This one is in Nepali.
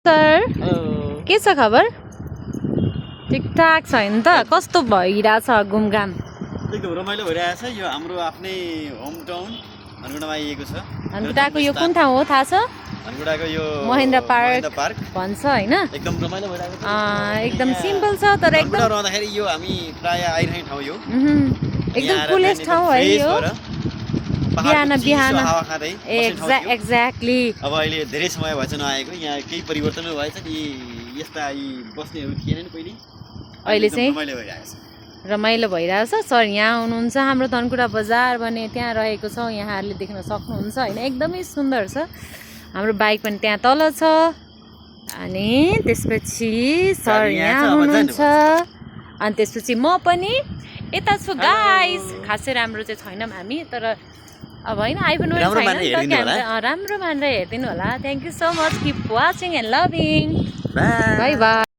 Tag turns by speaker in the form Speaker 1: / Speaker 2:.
Speaker 1: सर
Speaker 2: हेलो
Speaker 1: के छ खबर ठिकठाक छैन त कस्तो भइरहेछ घुमघाम
Speaker 2: एकदम रमाइलो भइरहेछ यो हाम्रो आफ्नै होम टाउन धनकुटामा आइएको छ
Speaker 1: धनकुटाको यो कुन ठाउँ हो थाहा छ
Speaker 2: धनकुटाको यो
Speaker 1: महेन्द्र पार्क
Speaker 2: पार्क
Speaker 1: भन्छ हैन
Speaker 2: एकदम रमाइलो भइरहेको छ
Speaker 1: एकदम सिम्पल छ तर एकदम
Speaker 2: धनकुटा रहँदाखेरि यो हामी प्राय आइरहेको ठाउँ यो
Speaker 1: एकदम कुलेस्ट ठाउँ है यो बिहान बिहान
Speaker 2: हावा खाँदै
Speaker 1: एक्ज्याक्टली
Speaker 2: अब अहिले धेरै समय भएछ नआएको यहाँ केही परिवर्तन भएछ नि यस्ता यी बस्नेहरू थिएन नि पहिले
Speaker 1: अहिले चाहिँ
Speaker 2: रमाइलो भइरहेको छ
Speaker 1: रमाइलो भइरहेछ सर यहाँ हुनुहुन्छ हाम्रो धनकुटा बजार भन्ने त्यहाँ रहेको छ यहाँहरूले देख्न सक्नुहुन्छ हैन एकदमै सुन्दर छ हाम्रो बाइक पनि त्यहाँ तल छ अनि त्यसपछि सर यहाँ हुनुहुन्छ अनि त्यसपछि म पनि यता छु गाइस खासै राम्रो चाहिँ छैनौँ हामी तर अब हैन आइफोन छैन राम्रो मानेर हेरिदिनु होला thank you so much keep watching and loving by by